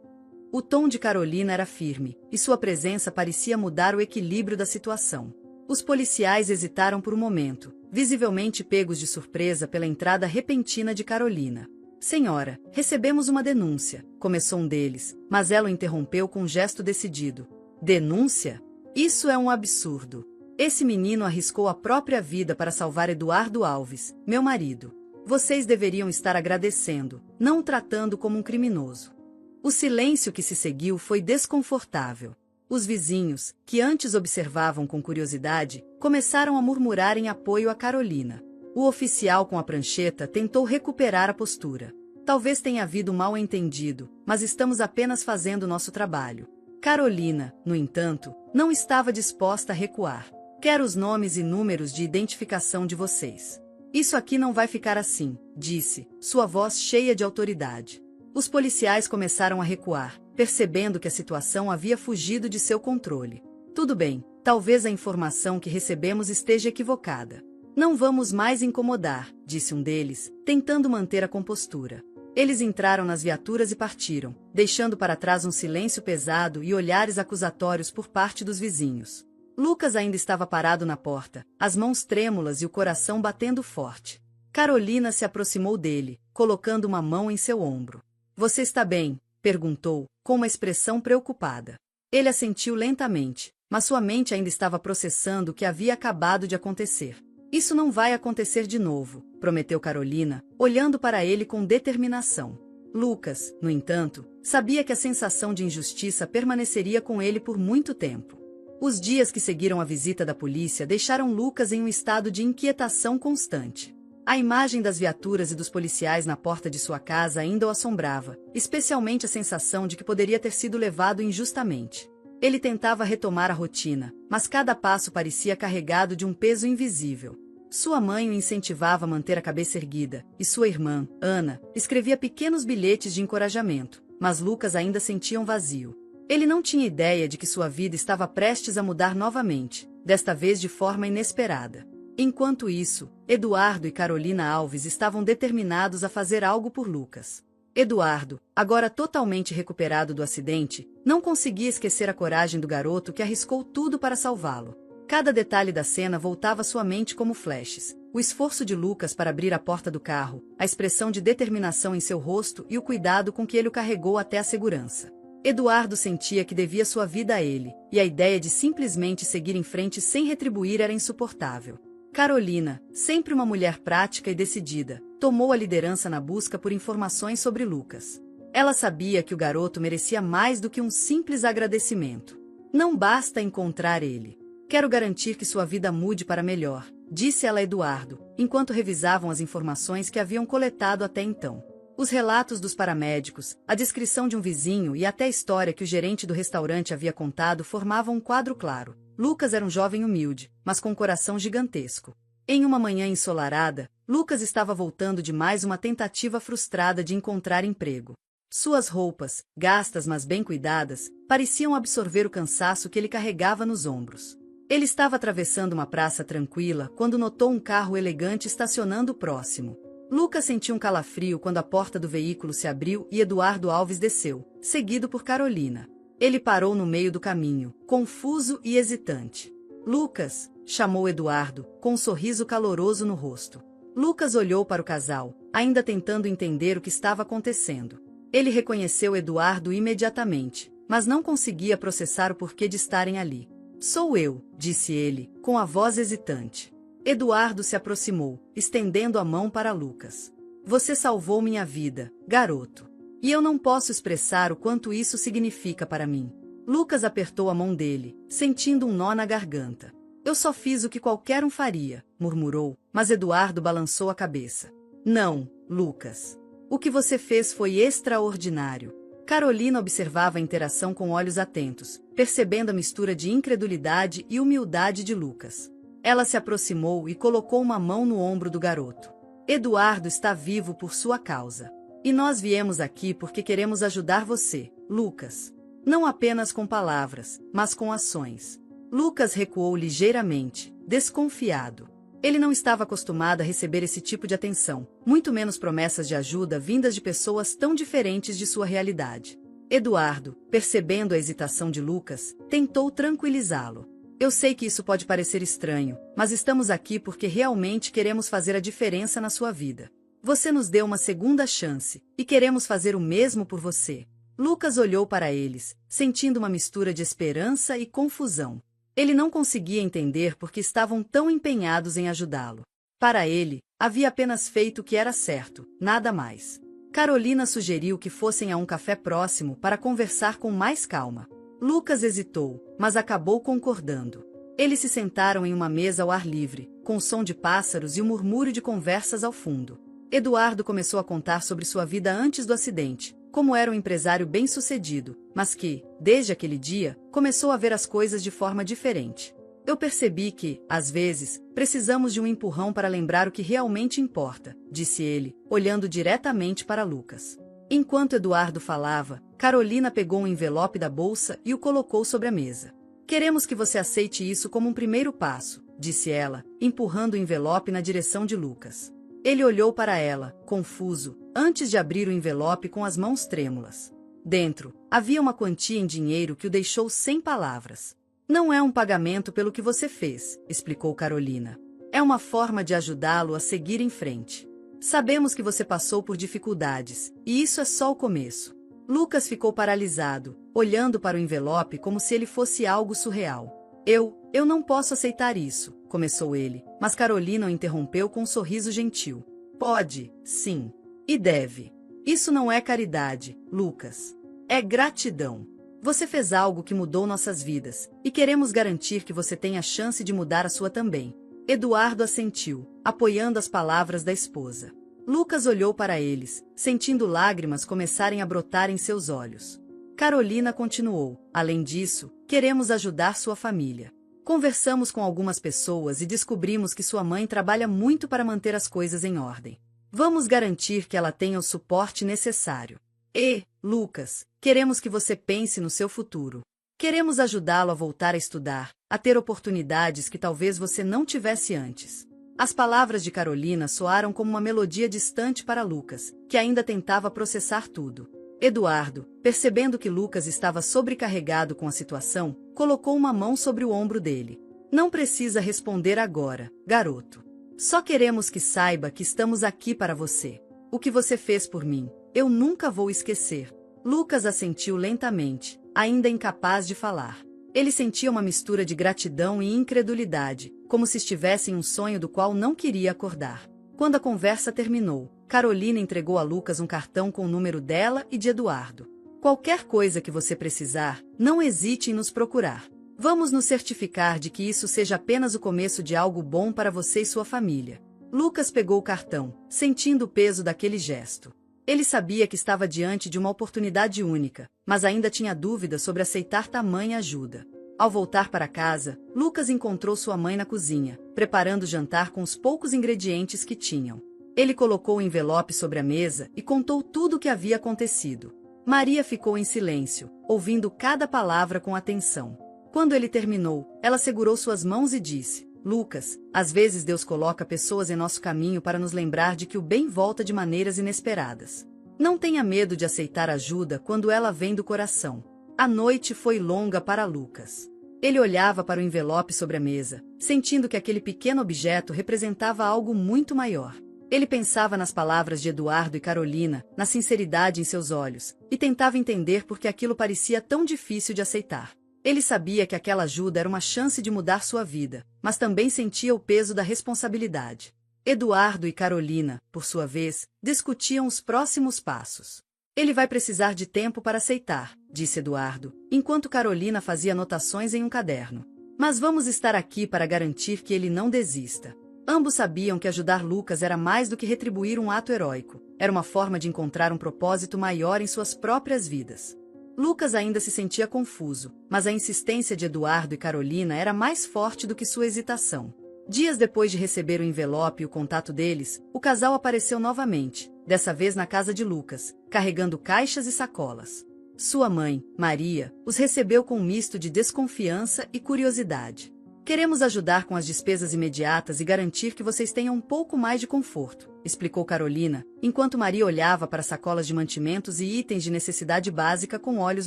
O tom de Carolina era firme, e sua presença parecia mudar o equilíbrio da situação. Os policiais hesitaram por um momento, visivelmente pegos de surpresa pela entrada repentina de Carolina. Senhora, recebemos uma denúncia, começou um deles, mas ela o interrompeu com um gesto decidido. Denúncia? Isso é um absurdo. Esse menino arriscou a própria vida para salvar Eduardo Alves, meu marido. Vocês deveriam estar agradecendo, não o tratando como um criminoso. O silêncio que se seguiu foi desconfortável. Os vizinhos, que antes observavam com curiosidade, começaram a murmurar em apoio a Carolina. O oficial com a prancheta tentou recuperar a postura. Talvez tenha havido mal-entendido, mas estamos apenas fazendo nosso trabalho. Carolina, no entanto, não estava disposta a recuar. Quero os nomes e números de identificação de vocês. Isso aqui não vai ficar assim, disse, sua voz cheia de autoridade. Os policiais começaram a recuar, percebendo que a situação havia fugido de seu controle. Tudo bem, talvez a informação que recebemos esteja equivocada. Não vamos mais incomodar, disse um deles, tentando manter a compostura. Eles entraram nas viaturas e partiram, deixando para trás um silêncio pesado e olhares acusatórios por parte dos vizinhos. Lucas ainda estava parado na porta, as mãos trêmulas e o coração batendo forte. Carolina se aproximou dele, colocando uma mão em seu ombro. Você está bem? Perguntou, com uma expressão preocupada. Ele assentiu lentamente, mas sua mente ainda estava processando o que havia acabado de acontecer. Isso não vai acontecer de novo, prometeu Carolina, olhando para ele com determinação. Lucas, no entanto, sabia que a sensação de injustiça permaneceria com ele por muito tempo. Os dias que seguiram a visita da polícia deixaram Lucas em um estado de inquietação constante. A imagem das viaturas e dos policiais na porta de sua casa ainda o assombrava, especialmente a sensação de que poderia ter sido levado injustamente. Ele tentava retomar a rotina, mas cada passo parecia carregado de um peso invisível. Sua mãe o incentivava a manter a cabeça erguida, e sua irmã, Ana, escrevia pequenos bilhetes de encorajamento, mas Lucas ainda sentia um vazio. Ele não tinha ideia de que sua vida estava prestes a mudar novamente, desta vez de forma inesperada. Enquanto isso, Eduardo e Carolina Alves estavam determinados a fazer algo por Lucas. Eduardo, agora totalmente recuperado do acidente, não conseguia esquecer a coragem do garoto que arriscou tudo para salvá-lo. Cada detalhe da cena voltava à sua mente como flashes. O esforço de Lucas para abrir a porta do carro, a expressão de determinação em seu rosto e o cuidado com que ele o carregou até a segurança. Eduardo sentia que devia sua vida a ele, e a ideia de simplesmente seguir em frente sem retribuir era insuportável. Carolina, sempre uma mulher prática e decidida, tomou a liderança na busca por informações sobre Lucas. Ela sabia que o garoto merecia mais do que um simples agradecimento. Não basta encontrar ele. Quero garantir que sua vida mude para melhor, disse ela a Eduardo, enquanto revisavam as informações que haviam coletado até então. Os relatos dos paramédicos, a descrição de um vizinho e até a história que o gerente do restaurante havia contado formavam um quadro claro. Lucas era um jovem humilde, mas com um coração gigantesco. Em uma manhã ensolarada, Lucas estava voltando de mais uma tentativa frustrada de encontrar emprego. Suas roupas, gastas mas bem cuidadas, pareciam absorver o cansaço que ele carregava nos ombros. Ele estava atravessando uma praça tranquila quando notou um carro elegante estacionando próximo. Lucas sentiu um calafrio quando a porta do veículo se abriu e Eduardo Alves desceu, seguido por Carolina. Ele parou no meio do caminho, confuso e hesitante. Lucas, chamou Eduardo, com um sorriso caloroso no rosto. Lucas olhou para o casal, ainda tentando entender o que estava acontecendo. Ele reconheceu Eduardo imediatamente, mas não conseguia processar o porquê de estarem ali. Sou eu, disse ele, com a voz hesitante. Eduardo se aproximou, estendendo a mão para Lucas. Você salvou minha vida, garoto. E eu não posso expressar o quanto isso significa para mim. Lucas apertou a mão dele, sentindo um nó na garganta. Eu só fiz o que qualquer um faria, murmurou, mas Eduardo balançou a cabeça. Não, Lucas. O que você fez foi extraordinário. Carolina observava a interação com olhos atentos, percebendo a mistura de incredulidade e humildade de Lucas. Ela se aproximou e colocou uma mão no ombro do garoto. Eduardo está vivo por sua causa. E nós viemos aqui porque queremos ajudar você, Lucas. Não apenas com palavras, mas com ações. Lucas recuou ligeiramente, desconfiado. Ele não estava acostumado a receber esse tipo de atenção, muito menos promessas de ajuda vindas de pessoas tão diferentes de sua realidade. Eduardo, percebendo a hesitação de Lucas, tentou tranquilizá-lo. Eu sei que isso pode parecer estranho, mas estamos aqui porque realmente queremos fazer a diferença na sua vida. Você nos deu uma segunda chance, e queremos fazer o mesmo por você. Lucas olhou para eles, sentindo uma mistura de esperança e confusão. Ele não conseguia entender por que estavam tão empenhados em ajudá-lo. Para ele, havia apenas feito o que era certo, nada mais. Carolina sugeriu que fossem a um café próximo para conversar com mais calma. Lucas hesitou, mas acabou concordando. Eles se sentaram em uma mesa ao ar livre, com o som de pássaros e o murmúrio de conversas ao fundo. Eduardo começou a contar sobre sua vida antes do acidente, como era um empresário bem-sucedido, mas que, desde aquele dia, começou a ver as coisas de forma diferente. Eu percebi que, às vezes, precisamos de um empurrão para lembrar o que realmente importa, disse ele, olhando diretamente para Lucas. Enquanto Eduardo falava, Carolina pegou um envelope da bolsa e o colocou sobre a mesa. Queremos que você aceite isso como um primeiro passo, disse ela, empurrando o envelope na direção de Lucas. Ele olhou para ela, confuso, antes de abrir o envelope com as mãos trêmulas. Dentro, havia uma quantia em dinheiro que o deixou sem palavras. Não é um pagamento pelo que você fez, explicou Carolina. É uma forma de ajudá-lo a seguir em frente. Sabemos que você passou por dificuldades, e isso é só o começo. Lucas ficou paralisado, olhando para o envelope como se ele fosse algo surreal. Eu não posso aceitar isso, começou ele, mas Carolina o interrompeu com um sorriso gentil. Pode, sim. E deve. Isso não é caridade, Lucas. É gratidão. Você fez algo que mudou nossas vidas, e queremos garantir que você tenha a chance de mudar a sua também. Eduardo assentiu, apoiando as palavras da esposa. Lucas olhou para eles, sentindo lágrimas começarem a brotar em seus olhos. Carolina continuou, além disso, queremos ajudar sua família. Conversamos com algumas pessoas e descobrimos que sua mãe trabalha muito para manter as coisas em ordem. Vamos garantir que ela tenha o suporte necessário. E, Lucas, queremos que você pense no seu futuro. Queremos ajudá-lo a voltar a estudar, a ter oportunidades que talvez você não tivesse antes. As palavras de Carolina soaram como uma melodia distante para Lucas, que ainda tentava processar tudo. Eduardo, percebendo que Lucas estava sobrecarregado com a situação, colocou uma mão sobre o ombro dele. Não precisa responder agora, garoto. Só queremos que saiba que estamos aqui para você. O que você fez por mim, eu nunca vou esquecer. Lucas assentiu lentamente, ainda incapaz de falar. Ele sentia uma mistura de gratidão e incredulidade, como se estivesse em um sonho do qual não queria acordar. Quando a conversa terminou, Carolina entregou a Lucas um cartão com o número dela e de Eduardo. Qualquer coisa que você precisar, não hesite em nos procurar. Vamos nos certificar de que isso seja apenas o começo de algo bom para você e sua família. Lucas pegou o cartão, sentindo o peso daquele gesto. Ele sabia que estava diante de uma oportunidade única, mas ainda tinha dúvidas sobre aceitar tamanha ajuda. Ao voltar para casa, Lucas encontrou sua mãe na cozinha, preparando o jantar com os poucos ingredientes que tinham. Ele colocou o envelope sobre a mesa e contou tudo o que havia acontecido. Maria ficou em silêncio, ouvindo cada palavra com atenção. Quando ele terminou, ela segurou suas mãos e disse: Lucas, às vezes Deus coloca pessoas em nosso caminho para nos lembrar de que o bem volta de maneiras inesperadas. Não tenha medo de aceitar ajuda quando ela vem do coração. A noite foi longa para Lucas. Ele olhava para o envelope sobre a mesa, sentindo que aquele pequeno objeto representava algo muito maior. Ele pensava nas palavras de Eduardo e Carolina, na sinceridade em seus olhos, e tentava entender por que aquilo parecia tão difícil de aceitar. Ele sabia que aquela ajuda era uma chance de mudar sua vida, mas também sentia o peso da responsabilidade. Eduardo e Carolina, por sua vez, discutiam os próximos passos. Ele vai precisar de tempo para aceitar, disse Eduardo, enquanto Carolina fazia anotações em um caderno. Mas vamos estar aqui para garantir que ele não desista. Ambos sabiam que ajudar Lucas era mais do que retribuir um ato heróico. Era uma forma de encontrar um propósito maior em suas próprias vidas. Lucas ainda se sentia confuso, mas a insistência de Eduardo e Carolina era mais forte do que sua hesitação. Dias depois de receber o envelope e o contato deles, o casal apareceu novamente, dessa vez na casa de Lucas, carregando caixas e sacolas. Sua mãe, Maria, os recebeu com um misto de desconfiança e curiosidade. Queremos ajudar com as despesas imediatas e garantir que vocês tenham um pouco mais de conforto, explicou Carolina, enquanto Maria olhava para sacolas de mantimentos e itens de necessidade básica com olhos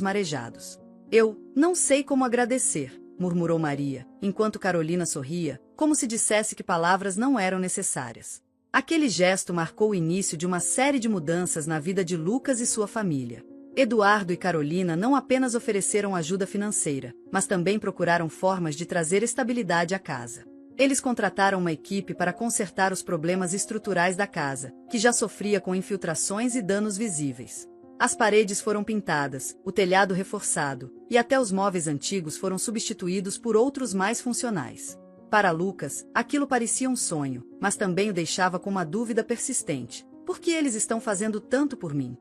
marejados. Eu não sei como agradecer, murmurou Maria, enquanto Carolina sorria, como se dissesse que palavras não eram necessárias. Aquele gesto marcou o início de uma série de mudanças na vida de Lucas e sua família. Eduardo e Carolina não apenas ofereceram ajuda financeira, mas também procuraram formas de trazer estabilidade à casa. Eles contrataram uma equipe para consertar os problemas estruturais da casa, que já sofria com infiltrações e danos visíveis. As paredes foram pintadas, o telhado reforçado, e até os móveis antigos foram substituídos por outros mais funcionais. Para Lucas, aquilo parecia um sonho, mas também o deixava com uma dúvida persistente. Por que eles estão fazendo tanto por mim?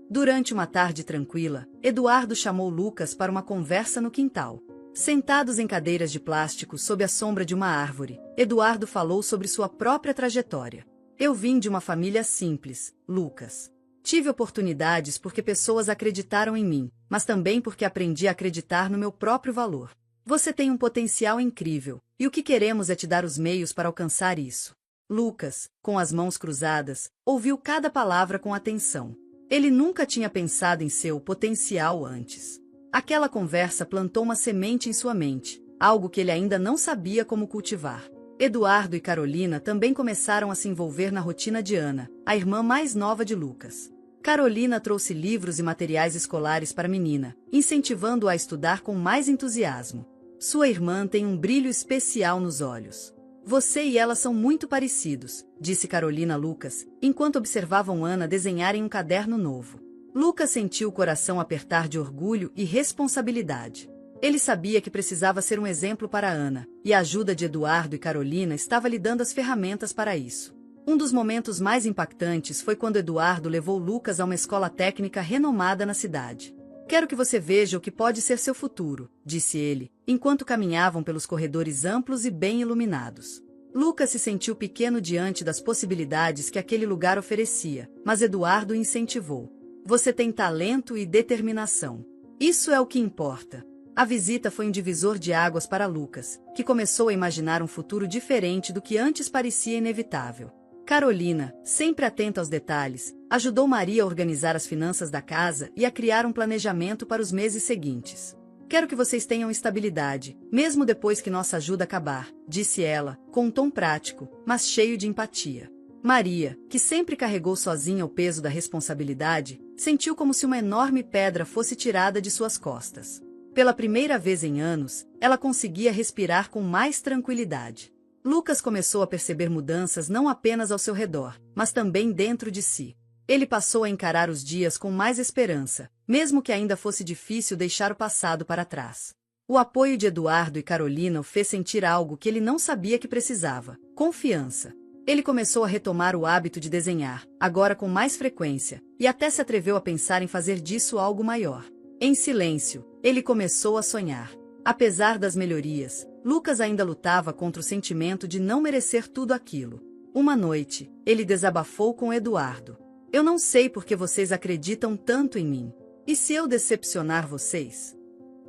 Durante uma tarde tranquila, Eduardo chamou Lucas para uma conversa no quintal. Sentados em cadeiras de plástico sob a sombra de uma árvore, Eduardo falou sobre sua própria trajetória. Eu vim de uma família simples, Lucas. Tive oportunidades porque pessoas acreditaram em mim, mas também porque aprendi a acreditar no meu próprio valor. Você tem um potencial incrível, e o que queremos é te dar os meios para alcançar isso. Lucas, com as mãos cruzadas, ouviu cada palavra com atenção. Ele nunca tinha pensado em seu potencial antes. Aquela conversa plantou uma semente em sua mente, algo que ele ainda não sabia como cultivar. Eduardo e Carolina também começaram a se envolver na rotina de Ana, a irmã mais nova de Lucas. Carolina trouxe livros e materiais escolares para a menina, incentivando-a a estudar com mais entusiasmo. Sua irmã tem um brilho especial nos olhos. Você e ela são muito parecidos, disse Carolina a Lucas, enquanto observavam Ana desenhar em um caderno novo. Lucas sentiu o coração apertar de orgulho e responsabilidade. Ele sabia que precisava ser um exemplo para Ana, e a ajuda de Eduardo e Carolina estava lhe dando as ferramentas para isso. Um dos momentos mais impactantes foi quando Eduardo levou Lucas a uma escola técnica renomada na cidade. Quero que você veja o que pode ser seu futuro, disse ele, enquanto caminhavam pelos corredores amplos e bem iluminados. Lucas se sentiu pequeno diante das possibilidades que aquele lugar oferecia, mas Eduardo o incentivou. Você tem talento e determinação. Isso é o que importa. A visita foi um divisor de águas para Lucas, que começou a imaginar um futuro diferente do que antes parecia inevitável. Carolina, sempre atenta aos detalhes, ajudou Maria a organizar as finanças da casa e a criar um planejamento para os meses seguintes. Quero que vocês tenham estabilidade, mesmo depois que nossa ajuda acabar, disse ela, com um tom prático, mas cheio de empatia. Maria, que sempre carregou sozinha o peso da responsabilidade, sentiu como se uma enorme pedra fosse tirada de suas costas. Pela primeira vez em anos, ela conseguia respirar com mais tranquilidade. Lucas começou a perceber mudanças não apenas ao seu redor, mas também dentro de si. Ele passou a encarar os dias com mais esperança, mesmo que ainda fosse difícil deixar o passado para trás. O apoio de Eduardo e Carolina o fez sentir algo que ele não sabia que precisava: confiança. Ele começou a retomar o hábito de desenhar, agora com mais frequência, e até se atreveu a pensar em fazer disso algo maior. Em silêncio, ele começou a sonhar. Apesar das melhorias, Lucas ainda lutava contra o sentimento de não merecer tudo aquilo. Uma noite, ele desabafou com Eduardo. Eu não sei por que vocês acreditam tanto em mim. E se eu decepcionar vocês?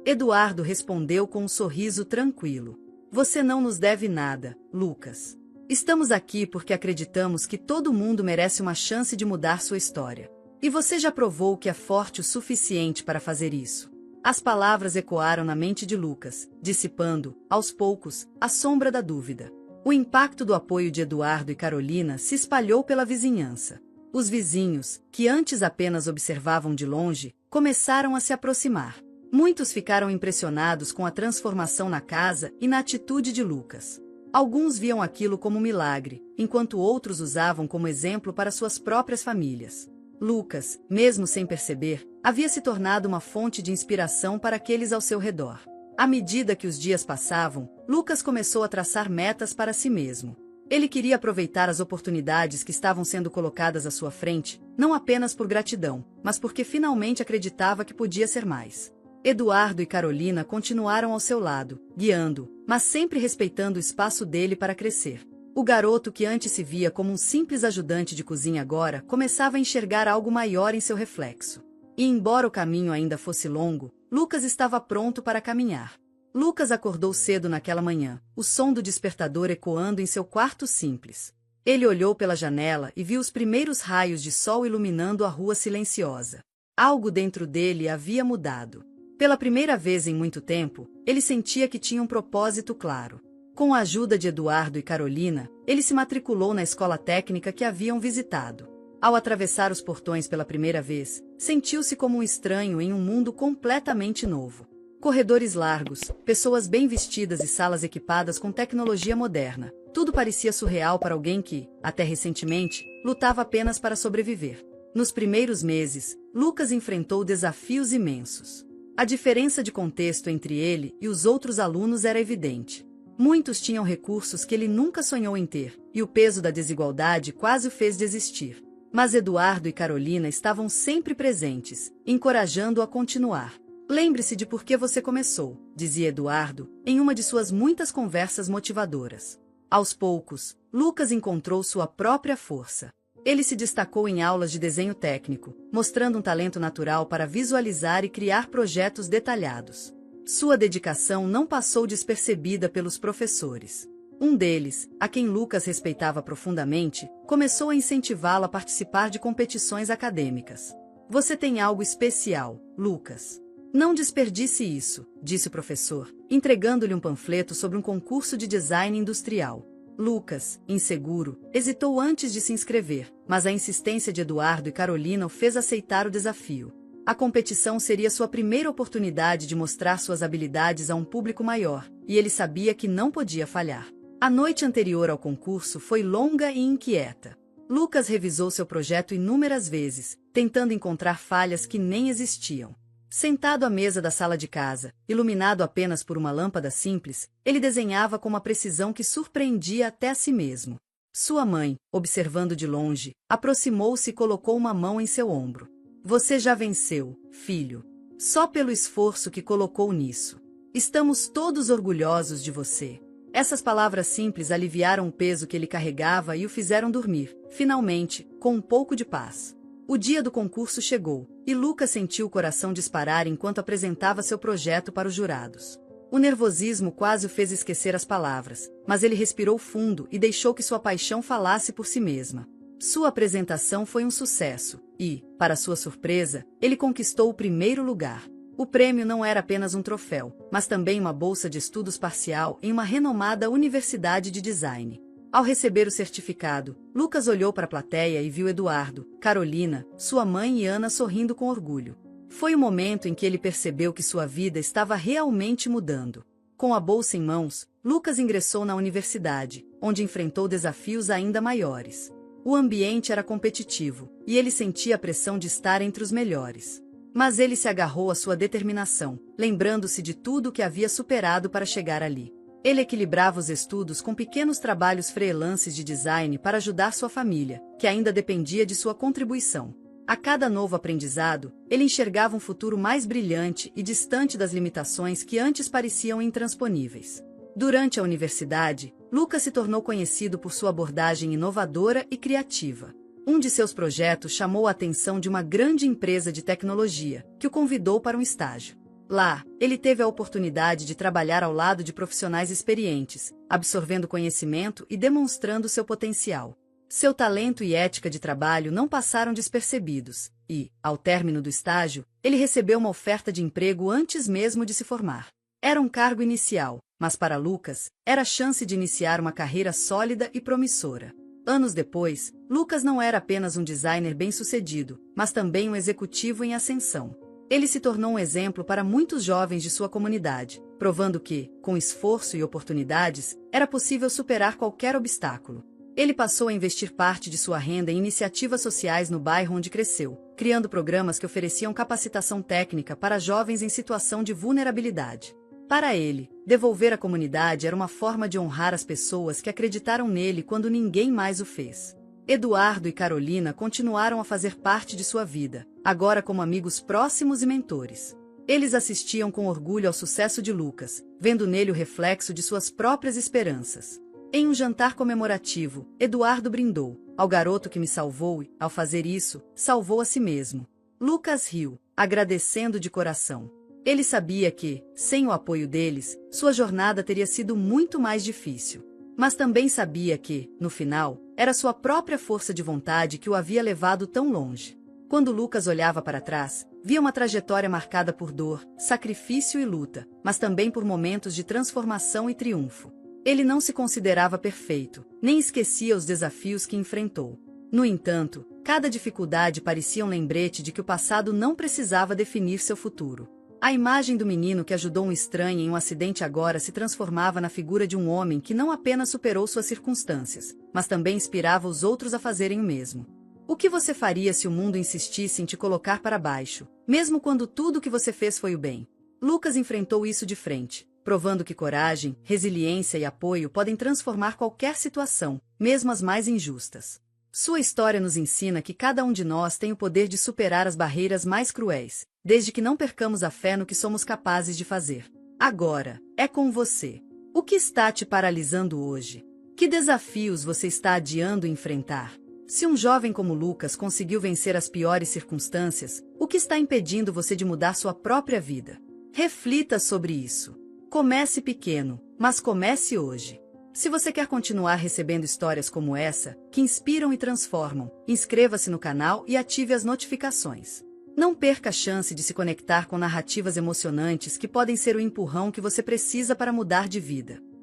Eduardo respondeu com um sorriso tranquilo. Você não nos deve nada, Lucas. Estamos aqui porque acreditamos que todo mundo merece uma chance de mudar sua história. E você já provou que é forte o suficiente para fazer isso. As palavras ecoaram na mente de Lucas, dissipando, aos poucos, a sombra da dúvida. O impacto do apoio de Eduardo e Carolina se espalhou pela vizinhança. Os vizinhos, que antes apenas observavam de longe, começaram a se aproximar. Muitos ficaram impressionados com a transformação na casa e na atitude de Lucas. Alguns viam aquilo como um milagre, enquanto outros usavam como exemplo para suas próprias famílias. Lucas, mesmo sem perceber, havia se tornado uma fonte de inspiração para aqueles ao seu redor. À medida que os dias passavam, Lucas começou a traçar metas para si mesmo. Ele queria aproveitar as oportunidades que estavam sendo colocadas à sua frente, não apenas por gratidão, mas porque finalmente acreditava que podia ser mais. Eduardo e Carolina continuaram ao seu lado, guiando, mas sempre respeitando o espaço dele para crescer. O garoto que antes se via como um simples ajudante de cozinha agora começava a enxergar algo maior em seu reflexo. E embora o caminho ainda fosse longo, Lucas estava pronto para caminhar. Lucas acordou cedo naquela manhã, o som do despertador ecoando em seu quarto simples. Ele olhou pela janela e viu os primeiros raios de sol iluminando a rua silenciosa. Algo dentro dele havia mudado. Pela primeira vez em muito tempo, ele sentia que tinha um propósito claro. Com a ajuda de Eduardo e Carolina, ele se matriculou na escola técnica que haviam visitado. Ao atravessar os portões pela primeira vez, sentiu-se como um estranho em um mundo completamente novo. Corredores largos, pessoas bem vestidas e salas equipadas com tecnologia moderna. Tudo parecia surreal para alguém que, até recentemente, lutava apenas para sobreviver. Nos primeiros meses, Lucas enfrentou desafios imensos. A diferença de contexto entre ele e os outros alunos era evidente. Muitos tinham recursos que ele nunca sonhou em ter, e o peso da desigualdade quase o fez desistir. Mas Eduardo e Carolina estavam sempre presentes, encorajando-o a continuar. Lembre-se de por que você começou, dizia Eduardo, em uma de suas muitas conversas motivadoras. Aos poucos, Lucas encontrou sua própria força. Ele se destacou em aulas de desenho técnico, mostrando um talento natural para visualizar e criar projetos detalhados. Sua dedicação não passou despercebida pelos professores. Um deles, a quem Lucas respeitava profundamente, começou a incentivá-lo a participar de competições acadêmicas. Você tem algo especial, Lucas. Não desperdice isso, disse o professor, entregando-lhe um panfleto sobre um concurso de design industrial. Lucas, inseguro, hesitou antes de se inscrever, mas a insistência de Eduardo e Carolina o fez aceitar o desafio. A competição seria sua primeira oportunidade de mostrar suas habilidades a um público maior, e ele sabia que não podia falhar. A noite anterior ao concurso foi longa e inquieta. Lucas revisou seu projeto inúmeras vezes, tentando encontrar falhas que nem existiam. Sentado à mesa da sala de casa, iluminado apenas por uma lâmpada simples, ele desenhava com uma precisão que surpreendia até a si mesmo. Sua mãe, observando de longe, aproximou-se e colocou uma mão em seu ombro. Você já venceu, filho. Só pelo esforço que colocou nisso. Estamos todos orgulhosos de você. Essas palavras simples aliviaram o peso que ele carregava e o fizeram dormir, finalmente, com um pouco de paz. O dia do concurso chegou, e Lucas sentiu o coração disparar enquanto apresentava seu projeto para os jurados. O nervosismo quase o fez esquecer as palavras, mas ele respirou fundo e deixou que sua paixão falasse por si mesma. Sua apresentação foi um sucesso, e, para sua surpresa, ele conquistou o primeiro lugar. O prêmio não era apenas um troféu, mas também uma bolsa de estudos parcial em uma renomada universidade de design. Ao receber o certificado, Lucas olhou para a plateia e viu Eduardo, Carolina, sua mãe e Ana sorrindo com orgulho. Foi o momento em que ele percebeu que sua vida estava realmente mudando. Com a bolsa em mãos, Lucas ingressou na universidade, onde enfrentou desafios ainda maiores. O ambiente era competitivo, e ele sentia a pressão de estar entre os melhores. Mas ele se agarrou à sua determinação, lembrando-se de tudo o que havia superado para chegar ali. Ele equilibrava os estudos com pequenos trabalhos freelances de design para ajudar sua família, que ainda dependia de sua contribuição. A cada novo aprendizado, ele enxergava um futuro mais brilhante e distante das limitações que antes pareciam intransponíveis. Durante a universidade, Lucas se tornou conhecido por sua abordagem inovadora e criativa. Um de seus projetos chamou a atenção de uma grande empresa de tecnologia, que o convidou para um estágio. Lá, ele teve a oportunidade de trabalhar ao lado de profissionais experientes, absorvendo conhecimento e demonstrando seu potencial. Seu talento e ética de trabalho não passaram despercebidos, e, ao término do estágio, ele recebeu uma oferta de emprego antes mesmo de se formar. Era um cargo inicial, mas para Lucas, era a chance de iniciar uma carreira sólida e promissora. Anos depois, Lucas não era apenas um designer bem-sucedido, mas também um executivo em ascensão. Ele se tornou um exemplo para muitos jovens de sua comunidade, provando que, com esforço e oportunidades, era possível superar qualquer obstáculo. Ele passou a investir parte de sua renda em iniciativas sociais no bairro onde cresceu, criando programas que ofereciam capacitação técnica para jovens em situação de vulnerabilidade. Para ele, devolver à comunidade era uma forma de honrar as pessoas que acreditaram nele quando ninguém mais o fez. Eduardo e Carolina continuaram a fazer parte de sua vida, agora como amigos próximos e mentores. Eles assistiam com orgulho ao sucesso de Lucas, vendo nele o reflexo de suas próprias esperanças. Em um jantar comemorativo, Eduardo brindou: "Ao garoto que me salvou e, ao fazer isso, salvou a si mesmo." Lucas riu, agradecendo de coração. Ele sabia que, sem o apoio deles, sua jornada teria sido muito mais difícil. Mas também sabia que, no final, era sua própria força de vontade que o havia levado tão longe. Quando Lucas olhava para trás, via uma trajetória marcada por dor, sacrifício e luta, mas também por momentos de transformação e triunfo. Ele não se considerava perfeito, nem esquecia os desafios que enfrentou. No entanto, cada dificuldade parecia um lembrete de que o passado não precisava definir seu futuro. A imagem do menino que ajudou um estranho em um acidente agora se transformava na figura de um homem que não apenas superou suas circunstâncias, mas também inspirava os outros a fazerem o mesmo. O que você faria se o mundo insistisse em te colocar para baixo, mesmo quando tudo o que você fez foi o bem? Lucas enfrentou isso de frente, provando que coragem, resiliência e apoio podem transformar qualquer situação, mesmo as mais injustas. Sua história nos ensina que cada um de nós tem o poder de superar as barreiras mais cruéis, desde que não percamos a fé no que somos capazes de fazer. Agora, é com você. O que está te paralisando hoje? Que desafios você está adiando enfrentar? Se um jovem como Lucas conseguiu vencer as piores circunstâncias, o que está impedindo você de mudar sua própria vida? Reflita sobre isso. Comece pequeno, mas comece hoje. Se você quer continuar recebendo histórias como essa, que inspiram e transformam, inscreva-se no canal e ative as notificações. Não perca a chance de se conectar com narrativas emocionantes que podem ser o empurrão que você precisa para mudar de vida.